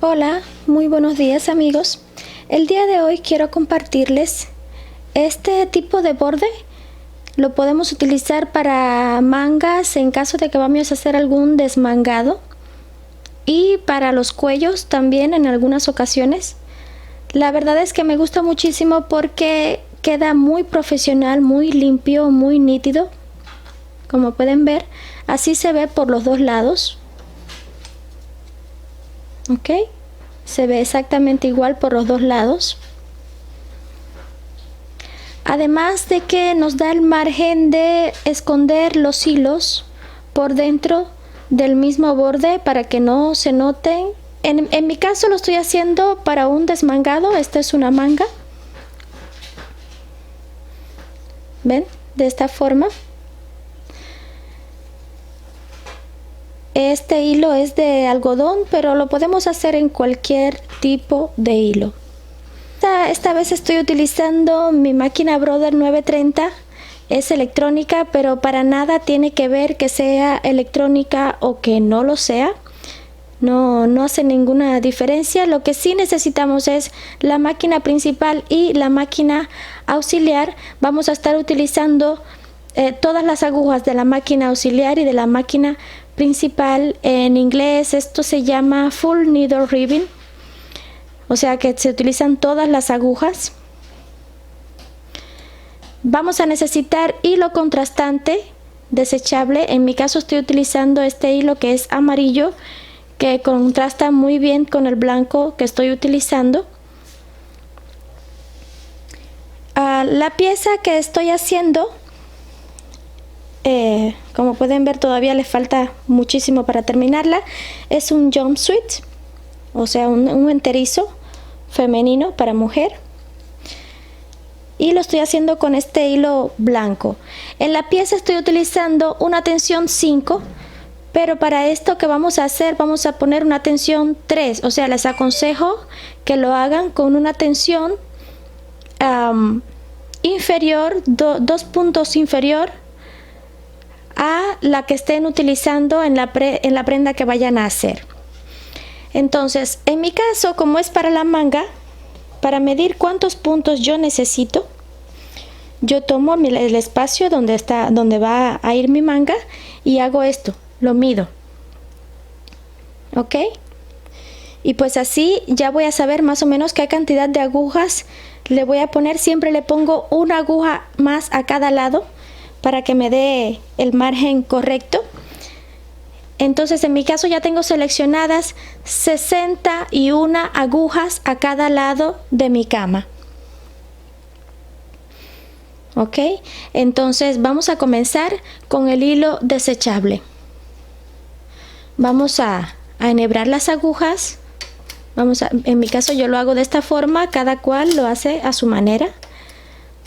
Hola, muy buenos días amigos. El día de hoy quiero compartirles este tipo de borde. Lo podemos utilizar para mangas en caso de que vamos a hacer algún desmangado, y para los cuellos también en algunas ocasiones. La verdad es que me gusta muchísimo porque queda muy profesional, muy limpio, muy nítido. Como pueden ver, así se ve por los dos lados. Ok, se ve exactamente igual por los dos lados. Además de que nos da el margen de esconder los hilos por dentro del mismo borde para que no se noten. En mi caso lo estoy haciendo para un desmangado. Esta es una manga. ¿Ven? De esta forma. Este hilo es de algodón, pero lo podemos hacer en cualquier tipo de hilo. Esta vez estoy utilizando mi máquina Brother 930. Es electrónica, pero para nada tiene que ver que sea electrónica o que no lo sea. No hace ninguna diferencia. Lo que sí necesitamos es la máquina principal y la máquina auxiliar. Vamos a estar utilizando todas las agujas de la máquina auxiliar y de la máquina principal. En inglés esto se llama full needle ribbing, o sea que se utilizan todas las agujas. Vamos a necesitar hilo contrastante desechable. En mi caso estoy utilizando este hilo que es amarillo, que contrasta muy bien con el blanco que estoy utilizando. La pieza que estoy haciendo, como pueden ver, todavía le falta muchísimo para terminarla. Es un jumpsuit, o sea un enterizo femenino para mujer, y lo estoy haciendo con este hilo blanco. En la pieza estoy utilizando una tensión 5, pero para esto que vamos a hacer vamos a poner una tensión 3, o sea les aconsejo que lo hagan con una tensión inferior, 2 puntos inferior a la que estén utilizando en la prenda que vayan a hacer. Entonces, en mi caso, como es para la manga, para medir cuántos puntos yo necesito, yo tomo el espacio donde va a ir mi manga y hago esto, lo mido. ¿Ok? Y pues así ya voy a saber más o menos qué cantidad de agujas le voy a poner. Siempre le pongo una aguja más a cada lado para que me dé el margen correcto. Entonces en mi caso ya tengo seleccionadas 61 agujas a cada lado de mi cama. Ok, entonces vamos a comenzar con el hilo desechable. Vamos a enhebrar las agujas. En mi caso yo lo hago de esta forma, cada cual lo hace a su manera.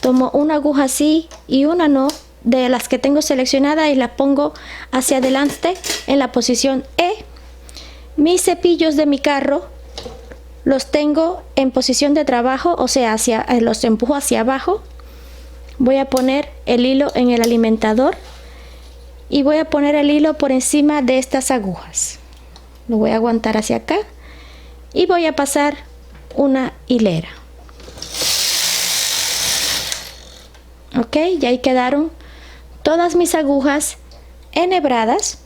Tomo una aguja así y una no, de las que tengo seleccionada, y la pongo hacia adelante en la posición E. Mis cepillos de mi carro los tengo en posición de trabajo, o sea, los empujo hacia abajo. Voy a poner el hilo en el alimentador y voy a poner el hilo por encima de estas agujas. Lo voy a aguantar hacia acá y voy a pasar una hilera. Ok, y ahí quedaron todas mis agujas enhebradas.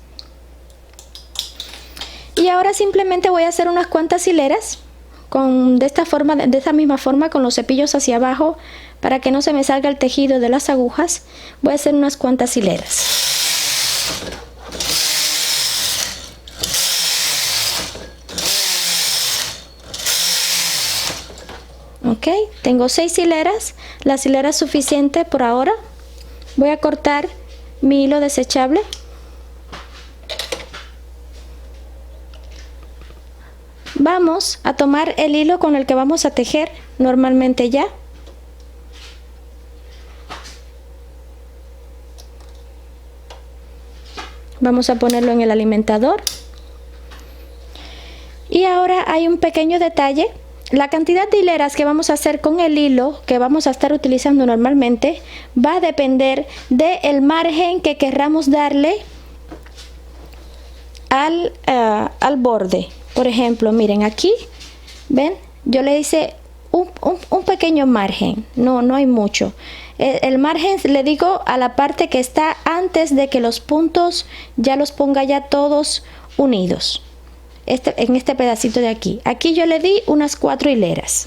Y ahora simplemente voy a hacer unas cuantas hileras de esta misma forma, con los cepillos hacia abajo, para que no se me salga el tejido de las agujas. Voy a hacer unas cuantas hileras. Ok, tengo 6 hileras, las hileras suficientes por ahora. Voy a cortar mi hilo desechable. Vamos a tomar el hilo con el que vamos a tejer normalmente ya. Vamos a ponerlo en el alimentador. Y ahora hay un pequeño detalle. La cantidad de hileras que vamos a hacer con el hilo que vamos a estar utilizando normalmente va a depender del margen que querramos darle al borde. Por ejemplo, miren aquí, ven, yo le hice un pequeño margen, no hay mucho. El margen le digo a la parte que está antes de que los puntos ya los ponga ya todos unidos. En este pedacito de aquí. Aquí yo le di unas 4 hileras.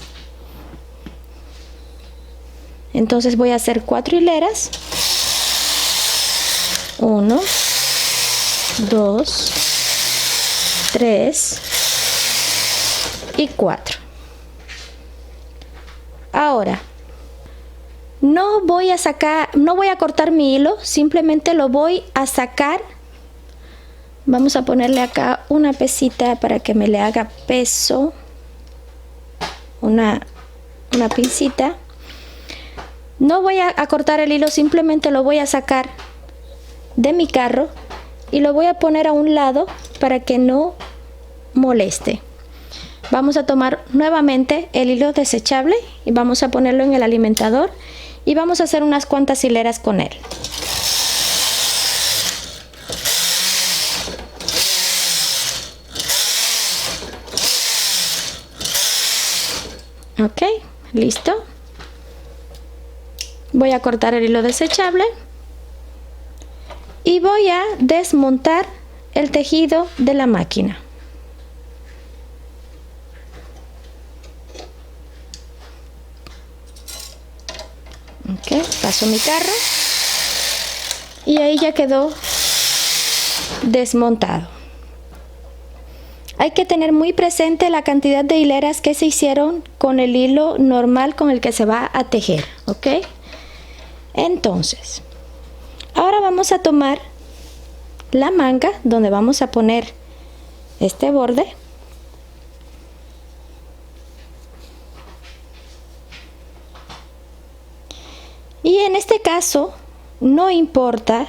Entonces voy a hacer 4 hileras. 1, 2, 3 y 4. Ahora, no voy a cortar mi hilo, simplemente lo voy a sacar. Vamos a ponerle acá una pesita para que me le haga peso. Una pincita. No voy a cortar el hilo, simplemente lo voy a sacar de mi carro y lo voy a poner a un lado para que no moleste. Vamos a tomar nuevamente el hilo desechable y vamos a ponerlo en el alimentador y vamos a hacer unas cuantas hileras con él. Ok, listo. Voy a cortar el hilo desechable y voy a desmontar el tejido de la máquina. Ok, paso mi carro y ahí ya quedó desmontado. Hay que tener muy presente la cantidad de hileras que se hicieron con el hilo normal con el que se va a tejer, ¿ok? Entonces, ahora vamos a tomar la manga donde vamos a poner este borde. Y en este caso, no importa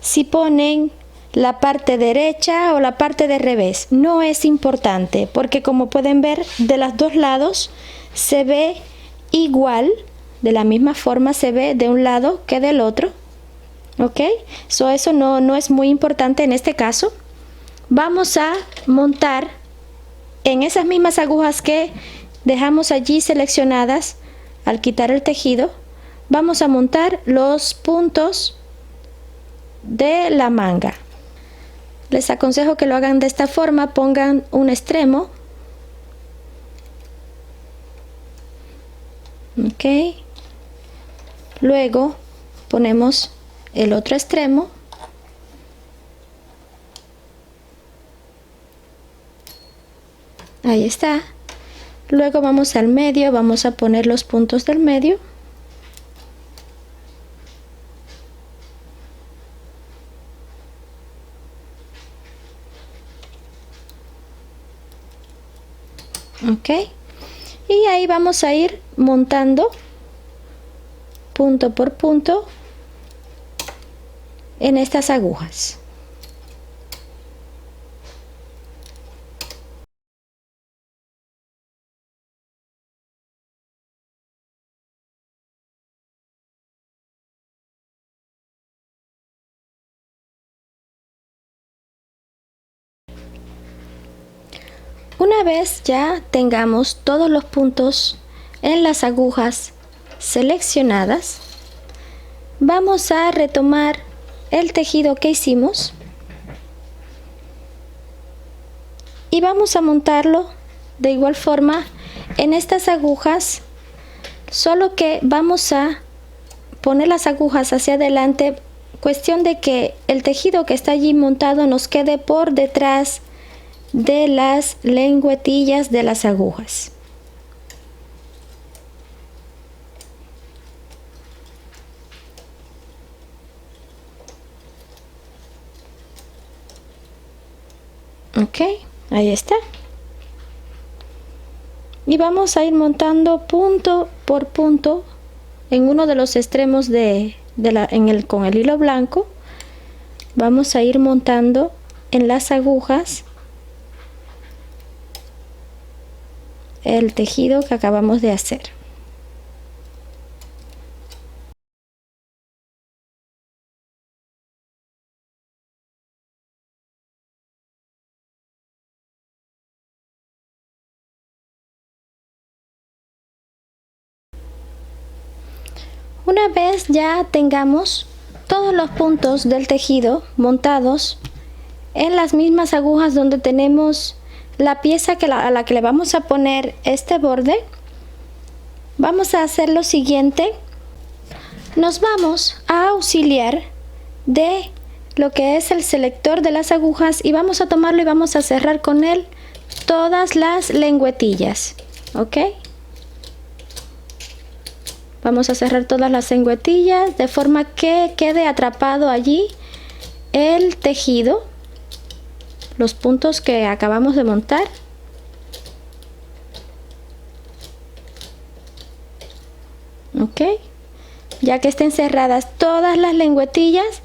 si ponen la parte derecha o la parte de revés, no es importante porque como pueden ver de los dos lados se ve igual, de la misma forma se ve de un lado que del otro, ok, eso no es muy importante en este caso. Vamos a montar en esas mismas agujas que dejamos allí seleccionadas al quitar el tejido, vamos a montar los puntos de la manga. Les aconsejo que lo hagan de esta forma, pongan un extremo, ok, luego ponemos el otro extremo, ahí está, luego vamos al medio, vamos a poner los puntos del medio, ok, y ahí vamos a ir montando punto por punto en estas agujas. Una vez ya tengamos todos los puntos en las agujas seleccionadas, vamos a retomar el tejido que hicimos y vamos a montarlo de igual forma en estas agujas, solo que vamos a poner las agujas hacia adelante, cuestión de que el tejido que está allí montado nos quede por detrás de las lengüetillas de las agujas. Ok, ahí está. Y vamos a ir montando punto por punto en uno de los extremos con el hilo blanco. Vamos a ir montando en las agujas el tejido que acabamos de hacer. Una vez ya tengamos todos los puntos del tejido montados en las mismas agujas donde tenemos la pieza a la que le vamos a poner este borde, vamos a hacer lo siguiente. Nos vamos a auxiliar de lo que es el selector de las agujas y vamos a tomarlo y vamos a cerrar con él todas las lengüetillas, ¿ok? Vamos a cerrar todas las lengüetillas de forma que quede atrapado allí el tejido, los puntos que acabamos de montar. ¿Ok? Ya que estén cerradas todas las lengüetillas,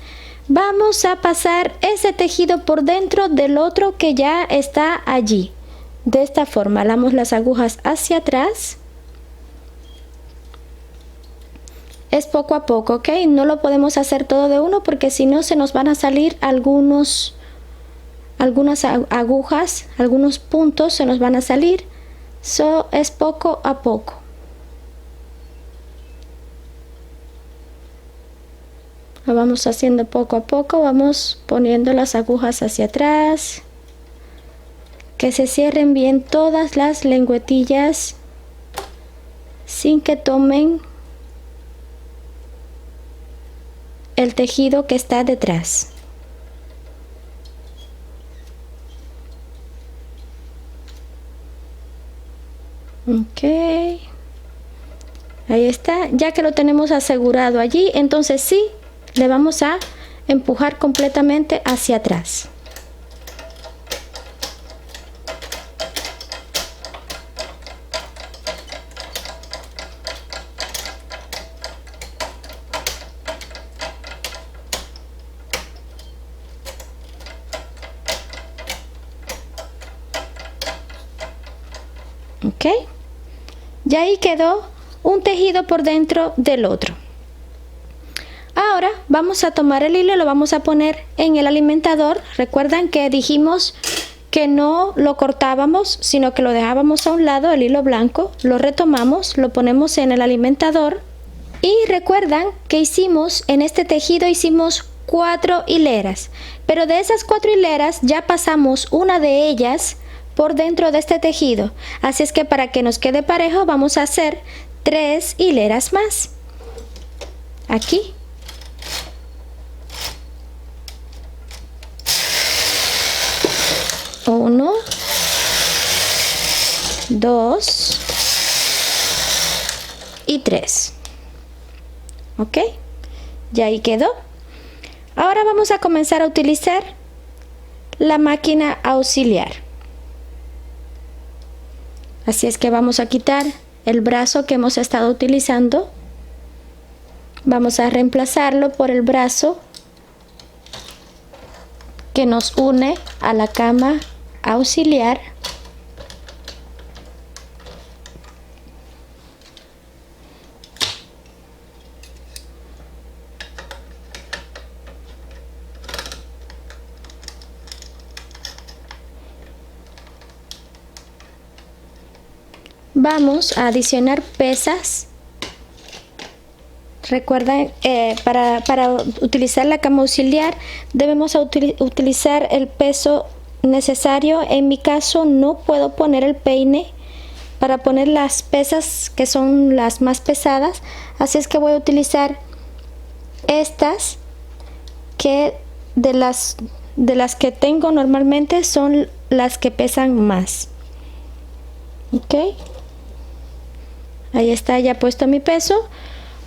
vamos a pasar ese tejido por dentro del otro que ya está allí. De esta forma, jalamos las agujas hacia atrás. Es poco a poco, ¿ok? No lo podemos hacer todo de uno porque si no se nos van a salir algunas agujas, algunos puntos se nos van a salir. Es poco a poco. Lo vamos haciendo poco a poco, vamos poniendo las agujas hacia atrás. Que se cierren bien todas las lengüetillas sin que tomen el tejido que está detrás. Ok, ahí está. Ya que lo tenemos asegurado allí, entonces sí, le vamos a empujar completamente hacia atrás. ¿Ok? Y ahí quedó un tejido por dentro del otro. Ahora vamos a tomar el hilo y lo vamos a poner en el alimentador. Recuerdan que dijimos que no lo cortábamos, sino que lo dejábamos a un lado, el hilo blanco. Lo retomamos, lo ponemos en el alimentador. Y recuerdan que en este tejido hicimos 4 hileras. Pero de esas 4 hileras ya pasamos una de ellas por dentro de este tejido, así es que para que nos quede parejo vamos a hacer 3 hileras más aquí. Uno, 2 y 3. ¿Ok? Ya ahí quedó. Ahora vamos a comenzar a utilizar la máquina auxiliar. Así es que vamos a quitar el brazo que hemos estado utilizando. Vamos a reemplazarlo por el brazo que nos une a la cama auxiliar. Vamos a adicionar pesas. Recuerden, para utilizar la cama auxiliar debemos utilizar el peso necesario. En mi caso no puedo poner el peine para poner las pesas que son las más pesadas, así es que voy a utilizar estas que de las que tengo normalmente son las que pesan más. Ok, ahí está ya puesto mi peso.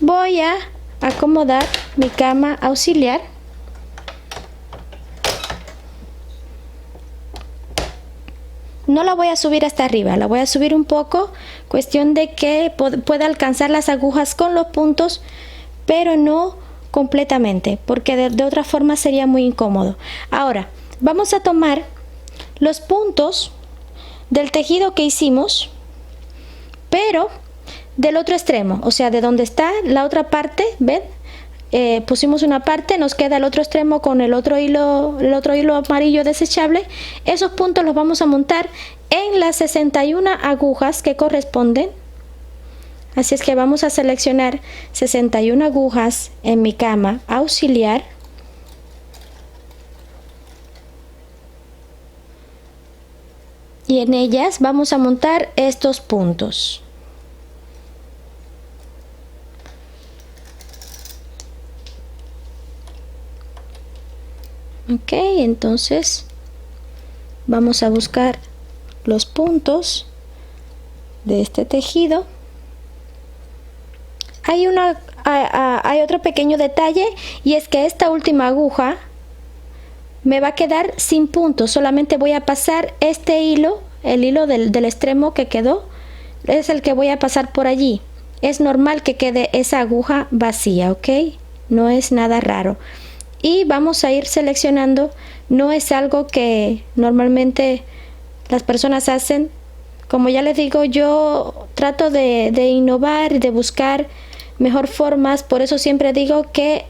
Voy a acomodar mi cama auxiliar. No la voy a subir hasta arriba, la voy a subir un poco, cuestión de que pueda alcanzar las agujas con los puntos, pero no completamente, porque de otra forma sería muy incómodo. Ahora, vamos a tomar los puntos del tejido que hicimos, pero del otro extremo, o sea, de donde está la otra parte, ¿ven? Pusimos una parte, nos queda el otro extremo con el otro hilo amarillo desechable. Esos puntos los vamos a montar en las 61 agujas que corresponden Así es que vamos a seleccionar 61 agujas en mi cama auxiliar. Y en ellas vamos a montar estos puntos. Ok, entonces vamos a buscar los puntos de este tejido. Hay otro pequeño detalle, y es que esta última aguja me va a quedar sin puntos. Solamente voy a pasar este hilo, el hilo del extremo que quedó, es el que voy a pasar por allí. Es normal que quede esa aguja vacía, ¿ok? No es nada raro. Y vamos a ir seleccionando. No es algo que normalmente las personas hacen. Como ya les digo, yo trato de innovar y de buscar mejor formas. Por eso siempre digo que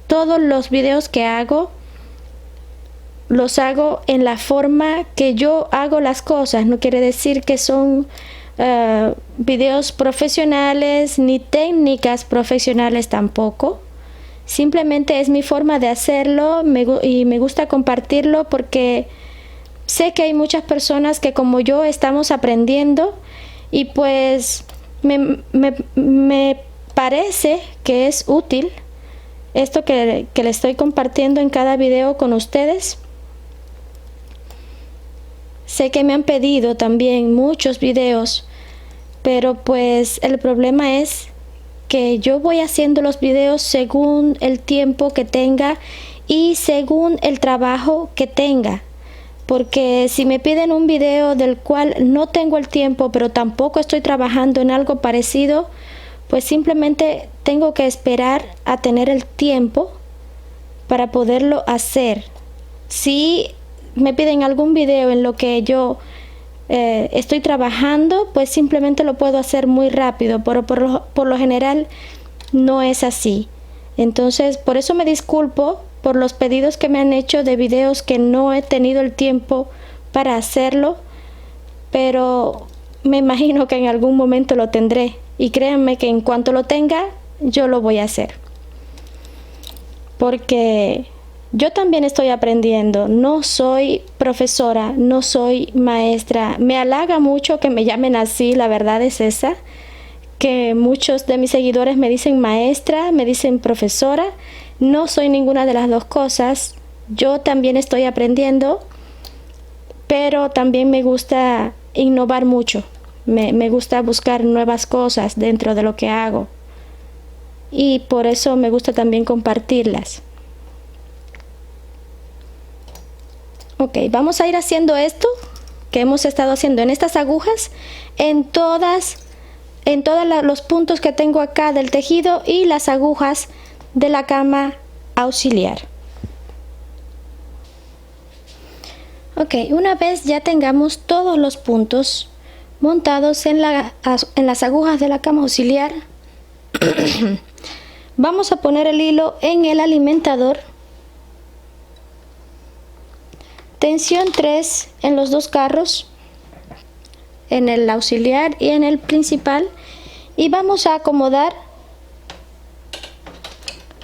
todos los videos que hago los hago en la forma que yo hago las cosas. No quiere decir que son videos profesionales ni técnicas profesionales tampoco. Simplemente es mi forma de hacerlo y me gusta compartirlo porque sé que hay muchas personas que como yo estamos aprendiendo, y pues me parece que es útil esto que le estoy compartiendo en cada video con ustedes. Sé que me han pedido también muchos videos, pero pues el problema es que yo voy haciendo los videos según el tiempo que tenga y según el trabajo que tenga. Porque si me piden un video del cual no tengo el tiempo, pero tampoco estoy trabajando en algo parecido, pues simplemente tengo que esperar a tener el tiempo para poderlo hacer. Si me piden algún video en lo que yo estoy trabajando, pues simplemente lo puedo hacer muy rápido, pero por lo general no es así. Entonces, por eso me disculpo por los pedidos que me han hecho de videos que no he tenido el tiempo para hacerlo, pero me imagino que en algún momento lo tendré, y créanme que en cuanto lo tenga, yo lo voy a hacer. Porque yo también estoy aprendiendo, no soy profesora, no soy maestra. Me halaga mucho que me llamen así, la verdad es esa, que muchos de mis seguidores me dicen maestra, me dicen profesora. No soy ninguna de las dos cosas. Yo también estoy aprendiendo, pero también me gusta innovar mucho. Me gusta buscar nuevas cosas dentro de lo que hago, y por eso me gusta también compartirlas. Ok, vamos a ir haciendo esto que hemos estado haciendo en estas agujas, en todos los puntos que tengo acá del tejido y las agujas de la cama auxiliar. Ok, una vez ya tengamos todos los puntos montados en las agujas de la cama auxiliar, vamos a poner el hilo en el alimentador. Tensión 3 en los dos carros, en el auxiliar y en el principal, y vamos a acomodar,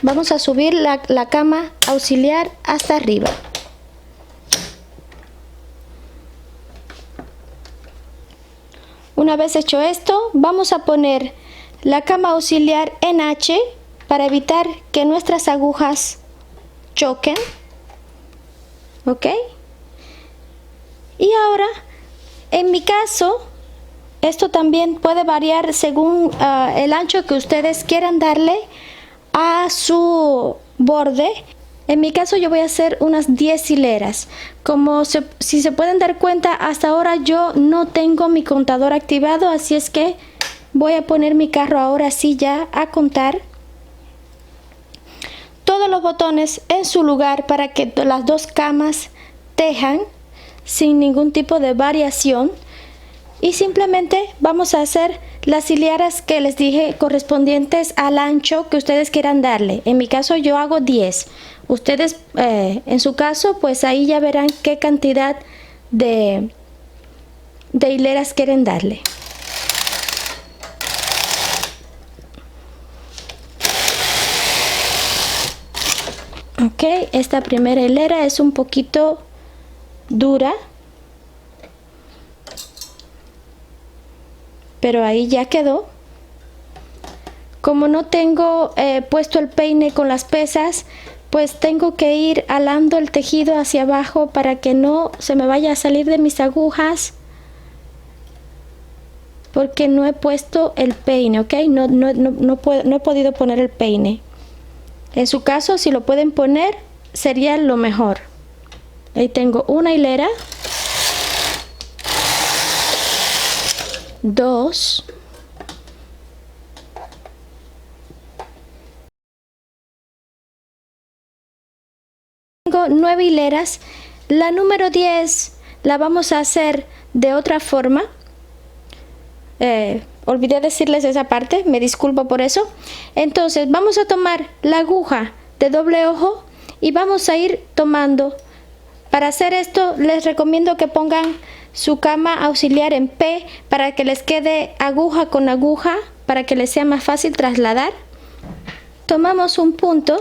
vamos a subir la cama auxiliar hasta arriba. Una vez hecho esto, vamos a poner la cama auxiliar en H para evitar que nuestras agujas choquen. ¿Ok? Y ahora, en mi caso, esto también puede variar según el ancho que ustedes quieran darle a su borde. En mi caso yo voy a hacer unas 10 hileras. Si se pueden dar cuenta, hasta ahora yo no tengo mi contador activado, así es que voy a poner mi carro ahora sí ya a contar todos los botones en su lugar para que las dos camas tejan sin ningún tipo de variación, y simplemente vamos a hacer las hileras que les dije correspondientes al ancho que ustedes quieran darle. En mi caso yo hago 10. Ustedes en su caso pues ahí ya verán qué cantidad de hileras quieren darle. Ok, esta primera hilera es un poquito dura, pero ahí ya quedó. Como no tengo puesto el peine con las pesas, pues tengo que ir alando el tejido hacia abajo para que no se me vaya a salir de mis agujas, porque no he puesto el peine, ¿ok? No he podido poner el peine. En su caso, si lo pueden poner, sería lo mejor. Ahí tengo una hilera, 2, tengo 9 hileras. La número 10 la vamos a hacer de otra forma. Olvidé decirles esa parte, me disculpo por eso. Entonces vamos a tomar la aguja de doble ojo y vamos a ir tomando. Para hacer esto les recomiendo que pongan su cama auxiliar en P para que les quede aguja con aguja, para que les sea más fácil trasladar. Tomamos un punto,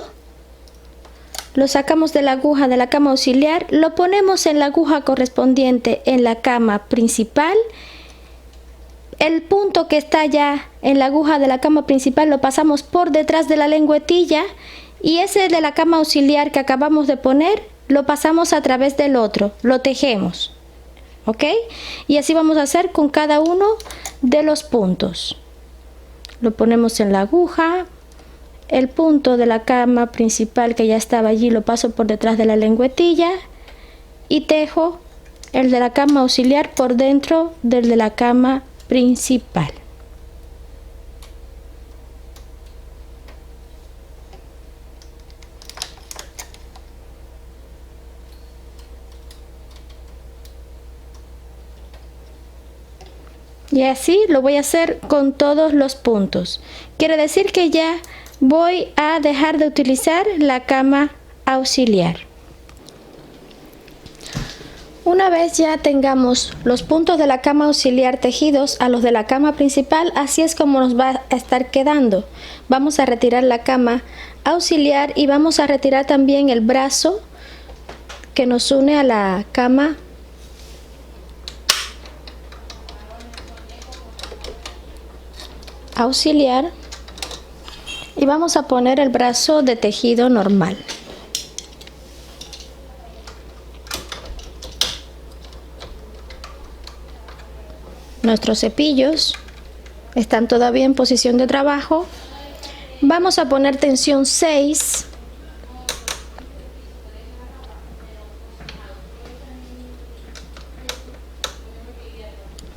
lo sacamos de la aguja de la cama auxiliar, lo ponemos en la aguja correspondiente en la cama principal. El punto que está ya en la aguja de la cama principal lo pasamos por detrás de la lengüetilla, y ese de la cama auxiliar que acabamos de poner lo pasamos a través del otro, lo tejemos, ¿ok? Y así vamos a hacer con cada uno de los puntos. Lo ponemos en la aguja, el punto de la cama principal que ya estaba allí lo paso por detrás de la lengüetilla y tejo el de la cama auxiliar por dentro del de la cama principal. Y así lo voy a hacer con todos los puntos. Quiere decir que ya voy a dejar de utilizar la cama auxiliar. Una vez ya tengamos los puntos de la cama auxiliar tejidos a los de la cama principal, así es como nos va a estar quedando. Vamos a retirar la cama auxiliar y vamos a retirar también el brazo que nos une a la cama auxiliar, y vamos a poner el brazo de tejido normal. Nuestros cepillos están todavía en posición de trabajo. Vamos a poner tensión 6.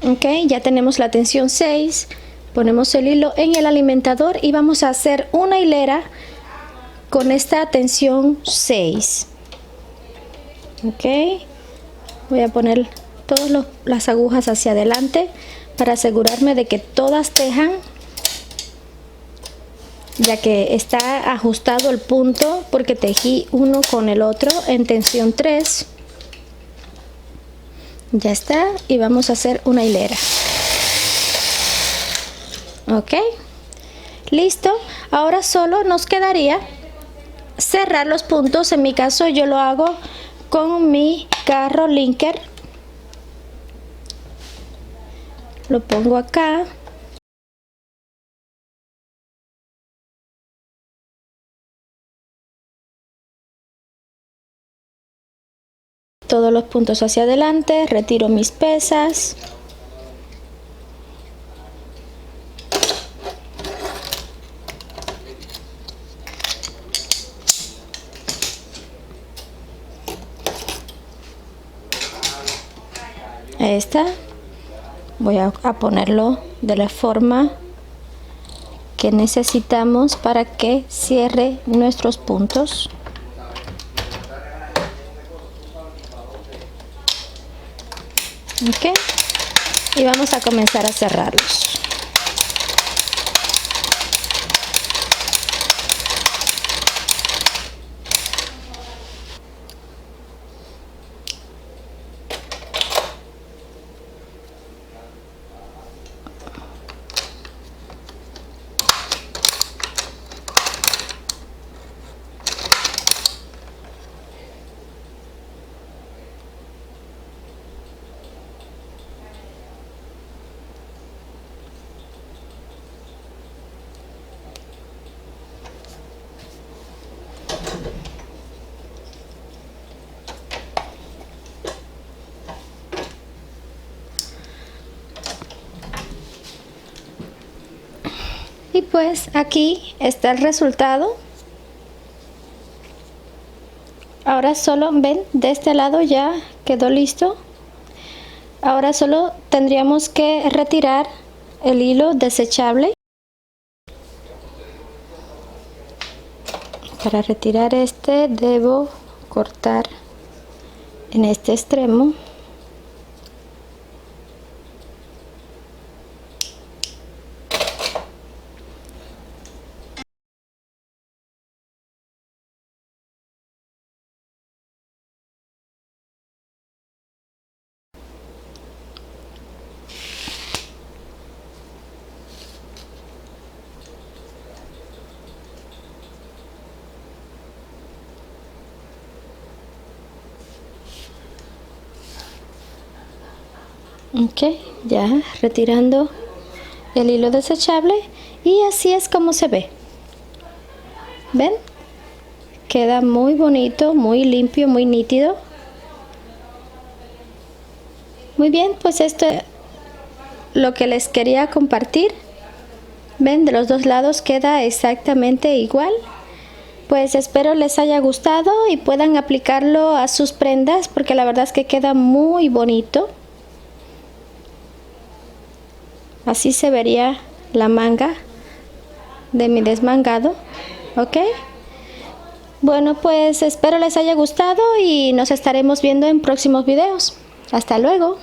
Ok, ya tenemos la tensión 6. Ponemos el hilo en el alimentador y vamos a hacer una hilera con esta tensión 6. Ok, voy a poner todas las agujas hacia adelante para asegurarme de que todas tejan, ya que está ajustado el punto porque tejí uno con el otro en tensión 3. Ya está, y vamos a hacer una hilera. Ok, listo. Ahora solo nos quedaría cerrar los puntos. En mi caso yo lo hago con mi carro linker. Lo pongo acá. Todos los puntos hacia adelante, retiro mis pesas. Esta voy a ponerlo de la forma que necesitamos para que cierre nuestros puntos. Ok, y vamos a comenzar a cerrarlos. Y pues aquí está el resultado. Ahora solo ven, de este lado ya quedó listo. Ahora solo tendríamos que retirar el hilo desechable. Para retirar este debo cortar en este extremo. Ok, ya retirando el hilo desechable, y así es como se ve. ¿Ven? Queda muy bonito, muy limpio, muy nítido. Muy bien, pues esto es lo que les quería compartir. ¿Ven? De los dos lados queda exactamente igual. Pues espero les haya gustado y puedan aplicarlo a sus prendas, porque la verdad es que queda muy bonito. Así se vería la manga de mi desmangado. ¿Ok? Bueno, pues espero les haya gustado y nos estaremos viendo en próximos videos. Hasta luego.